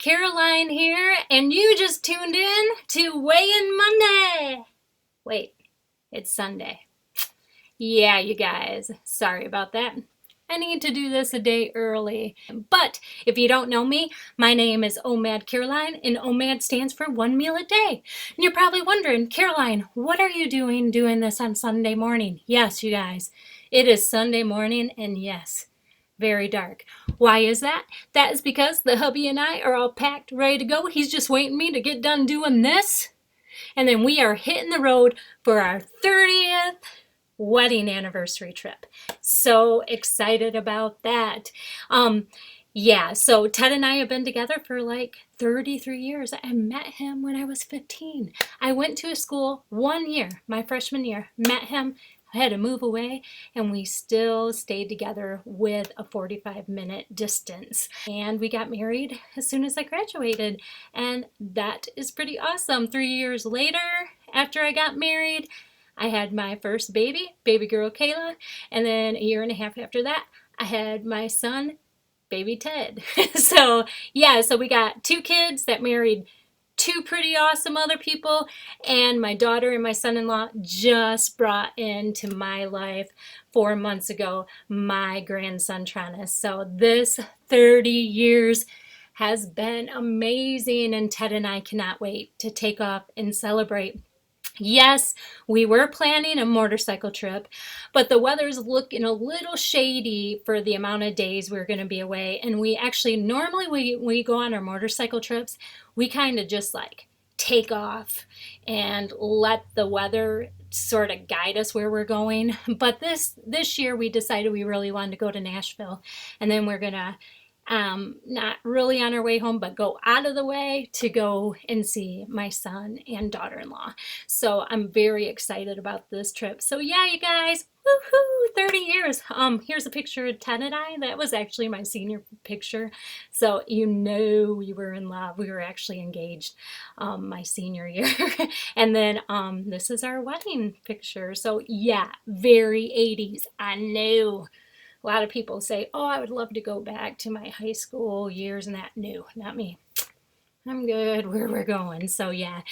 Caroline here, and you just tuned in to Weigh In Monday. Wait, it's Sunday. Yeah, you guys, sorry about that. I need to do this a day early. But if you don't know me, my name is OMAD Caroline, and OMAD stands for one meal a day. And you're probably wondering, Caroline, what are you doing this on Sunday morning? Yes, you guys, it is Sunday morning, and yes, very dark. Why is that? That is because the hubby and I are all packed, ready to go. He's just waiting me to get done doing this. And then we are hitting the road for our 30th wedding anniversary trip. So excited about that. Yeah, so Ted and I have been together for like 33 years. I met him when I was 15. I went to a school 1 year, my freshman year, met him, I had to move away, and we still stayed together with a 45-minute distance. And we got married as soon as I graduated, and that is pretty awesome. 3 years later, after I got married, I had my first baby girl Kayla, and then a year and a half after that, I had my son, baby Ted. So yeah, so we got two kids that married two pretty awesome other people, and my daughter and my son-in-law just brought into my life 4 months ago my grandson Travis. So this 30 years has been amazing, and Ted and I cannot wait to take off and celebrate. Yes, we were planning a motorcycle trip, but the weather's looking a little shady for the amount of days we're going to be away. And we actually, normally we go on our motorcycle trips, we kind of just like take off and let the weather sort of guide us where we're going. But this year we decided we really wanted to go to Nashville, and then we're going to not really on our way home, but go out of the way to go and see my son and daughter-in-law. So I'm very excited about this trip. So yeah, you guys, woohoo, 30 years. Here's a picture of Ted and I. That was actually my senior picture. So you know we were in love. We were actually engaged my senior year. And then this is our wedding picture. So yeah, very 80s. I know. A lot of people say, oh, I would love to go back to my high school years and that. No, not me. I'm good where we're going. So yeah,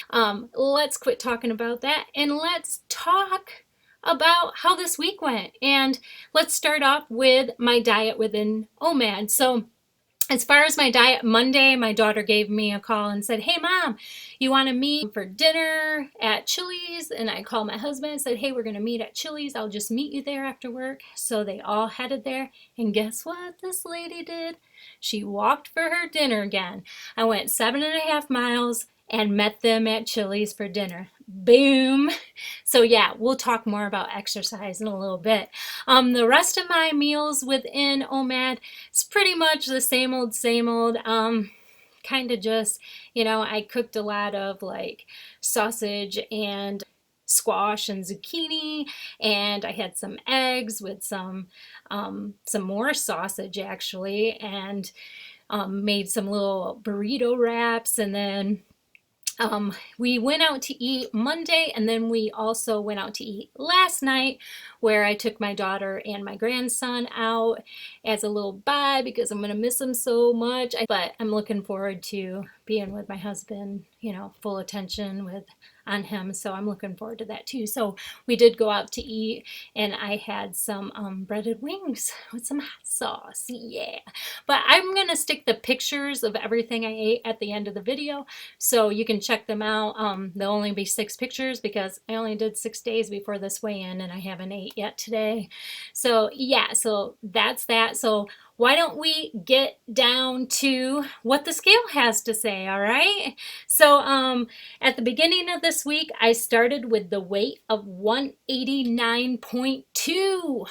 let's quit talking about that and let's talk about how this week went. And let's start off with my diet within OMAD. So as far as my diet, Monday, my daughter gave me a call and said, hey, Mom, you want to meet for dinner at Chili's? And I called my husband and said, hey, we're going to meet at Chili's. I'll just meet you there after work. So they all headed there. And guess what this lady did? She walked for her dinner again. I went 7.5 miles and met them at Chili's for dinner. Boom. So yeah, we'll talk more about exercise in a little bit. The rest of my meals within OMAD is pretty much the same old, kind of just, I cooked a lot of like sausage and squash and zucchini, and I had some eggs with some more sausage actually, and made some little burrito wraps, and then we went out to eat Monday, and then we also went out to eat last night, where I took my daughter and my grandson out as a little bye because I'm going to miss them so much. But I'm looking forward to being with my husband, full attention on him. So I'm looking forward to that too. So we did go out to eat, and I had some breaded wings with some hot sauce. Yeah. But I'm going to stick the pictures of everything I ate at the end of the video, so you can check them out. There'll only be 6 pictures because I only did 6 days before this weigh-in, and I haven't ate yet today. So yeah, so that's that. So why don't we get down to what the scale has to say, all right? So at the beginning of this week, I started with the weight of 189.2.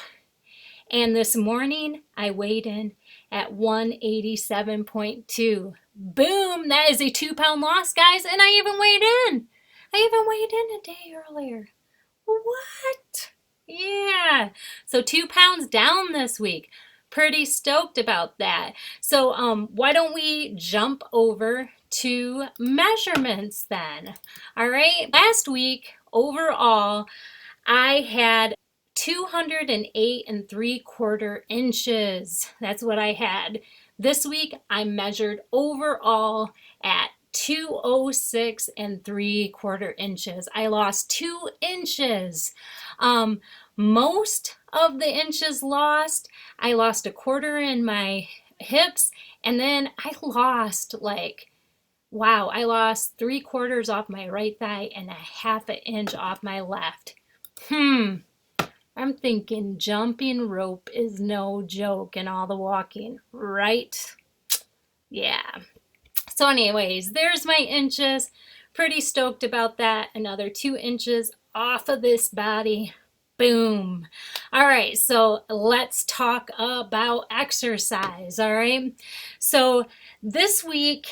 And this morning, I weighed in at 187.2. Boom, that is a 2-pound loss, guys, and I even weighed in. I even weighed in a day earlier. What? Yeah, so 2 pounds down this week. Pretty stoked about that. So why don't we jump over to measurements then? All right, last week overall I had 208 3/4 inches. That's what I had. This week I measured overall at 206 3/4 inches. I lost 2 inches. Most of the inches lost, I lost a quarter in my hips, and then I lost wow, I lost 3/4 off my right thigh and a half an inch off my left. I'm thinking jumping rope is no joke and all the walking, right? Yeah. So anyways, there's my inches. Pretty stoked about that. Another 2 inches off of this body. Boom. All right, so let's talk about exercise. All right. So this week,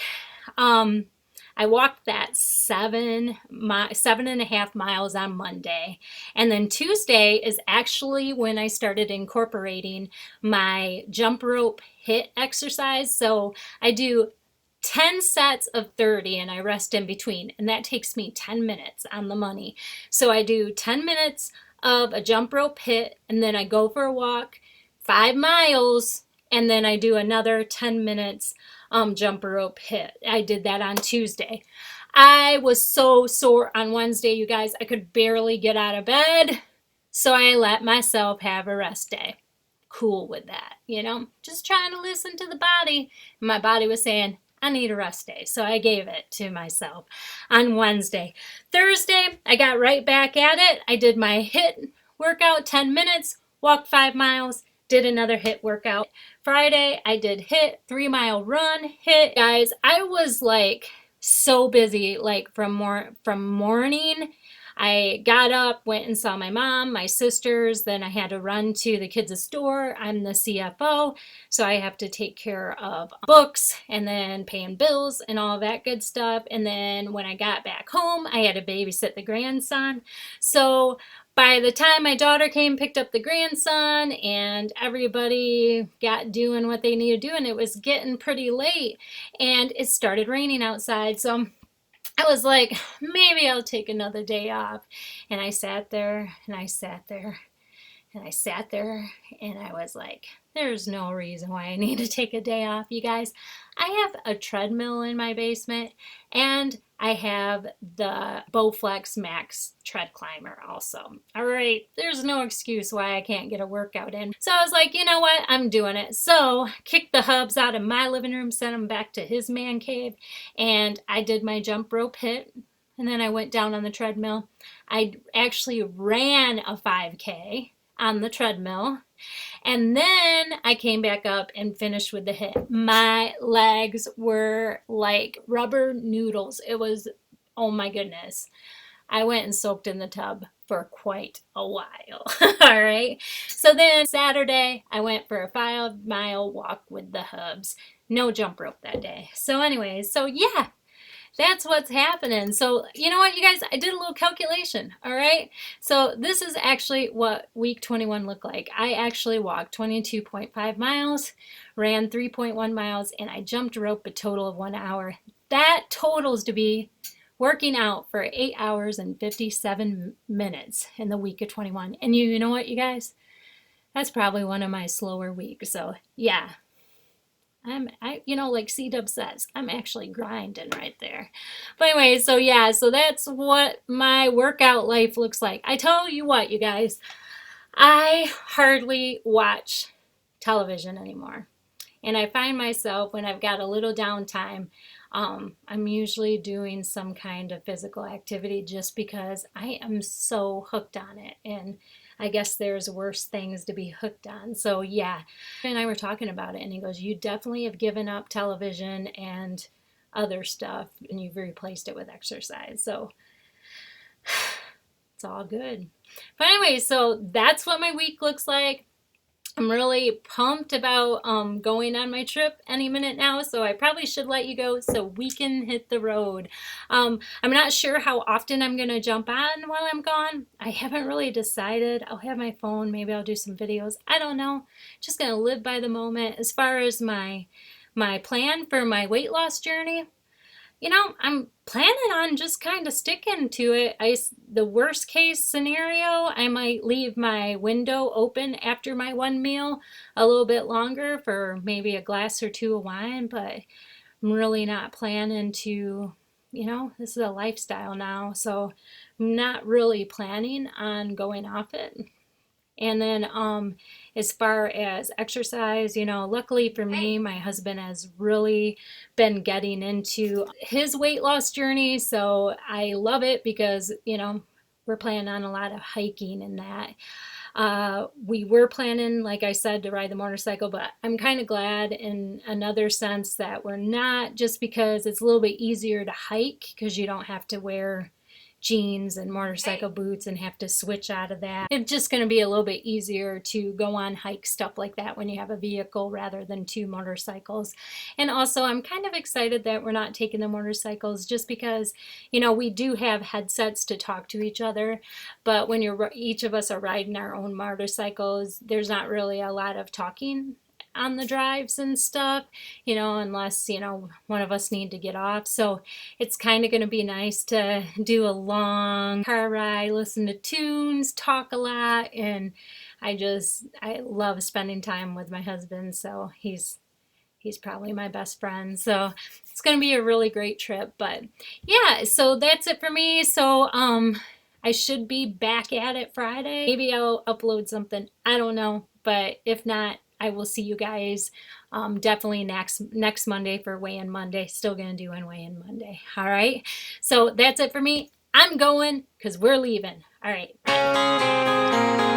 I walked that 7.5 miles on Monday. And then Tuesday is actually when I started incorporating my jump rope HIIT exercise. So I do 10 sets of 30 and I rest in between, and that takes me 10 minutes on the money. So I do 10 minutes of a jump rope HIIT, and then I go for a walk 5 miles, and then I do another 10 minutes jump rope HIIT. I did that on Tuesday. I was so sore on Wednesday, you guys. I could barely get out of bed, so I let myself have a rest day. Cool with that, just trying to listen to the body. My body was saying, I need a rest day. So I gave it to myself on Wednesday. Thursday, I got right back at it. I did my HIIT workout, 10 minutes, walked 5 miles, did another HIIT workout. Friday, I did HIIT, 3-mile run, HIIT. Guys, I was so busy, from morning. I got up, went and saw my mom, my sisters, then I had to run to the kids' store. I'm the CFO, so I have to take care of books and then paying bills and all that good stuff. And then when I got back home, I had to babysit the grandson. So by the time my daughter came, picked up the grandson, and everybody got doing what they needed to do, and it was getting pretty late, and it started raining outside. So I was like, maybe I'll take another day off. And I sat there and I sat there and I sat there and I was like, there's no reason why I need to take a day off, you guys. I have a treadmill in my basement, and I have the Bowflex Max tread climber also. All right, there's no excuse why I can't get a workout in. So I was like, you know what, I'm doing it. So kicked the hubs out of my living room, sent him back to his man cave, and I did my jump rope HIIT. And then I went down on the treadmill. I actually ran a 5K on the treadmill. And then I came back up and finished with the HIIT. My legs were like rubber noodles. It was, oh my goodness. I went and soaked in the tub for quite a while. All right. So then Saturday, I went for a 5-mile walk with the hubs. No jump rope that day. So anyways, so yeah. That's what's happening. So, you know what, you guys? I did a little calculation, all right? So this is actually what week 21 looked like. I actually walked 22.5 miles, ran 3.1 miles, and I jumped rope a total of 1 hour. That totals to be working out for 8 hours and 57 minutes in the week of 21. And you know what, you guys? That's probably one of my slower weeks. So, yeah. Like C-Dub says, I'm actually grinding right there. But anyway, so yeah, so that's what my workout life looks like. I tell you what, you guys, I hardly watch television anymore. And I find myself, when I've got a little downtime, I'm usually doing some kind of physical activity just because I am so hooked on it. And I guess there's worse things to be hooked on. So yeah, and I were talking about it, and he goes, you definitely have given up television and other stuff, and you've replaced it with exercise. So it's all good. But anyway, so that's what my week looks like. I'm really pumped about going on my trip any minute now, so I probably should let you go so we can hit the road. I'm not sure how often I'm going to jump on while I'm gone. I haven't really decided. I'll have my phone. Maybe I'll do some videos. I don't know. Just going to live by the moment. As far as my plan for my weight loss journey, I'm planning on just kind of sticking to it. The worst case scenario, I might leave my window open after my one meal a little bit longer for maybe a glass or two of wine, but I'm really not planning to, this is a lifestyle now, so I'm not really planning on going off it. And then, as far as exercise, luckily for me, my husband has really been getting into his weight loss journey. So I love it because, we're planning on a lot of hiking and that. We were planning, like I said, to ride the motorcycle, but I'm kind of glad in another sense that we're not, just because it's a little bit easier to hike because you don't have to wear jeans and motorcycle boots and have to switch out of that. It's just going to be a little bit easier to go on hike stuff like that when you have a vehicle rather than two motorcycles. And also, I'm kind of excited that we're not taking the motorcycles just because, we do have headsets to talk to each other, but when each of us are riding our own motorcycles, there's not really a lot of talking on the drives and stuff, unless, one of us need to get off. So it's kind of going to be nice to do a long car ride, listen to tunes, talk a lot, and I love spending time with my husband, so he's probably my best friend. So it's going to be a really great trip. But yeah, so that's it for me. So I should be back at it Friday. Maybe I'll upload something. I don't know. But if not, I will see you guys definitely next Monday for Weigh-In Monday. Still going to do an Weigh-In Monday. All right. So that's it for me. I'm going because we're leaving. All right. Bye.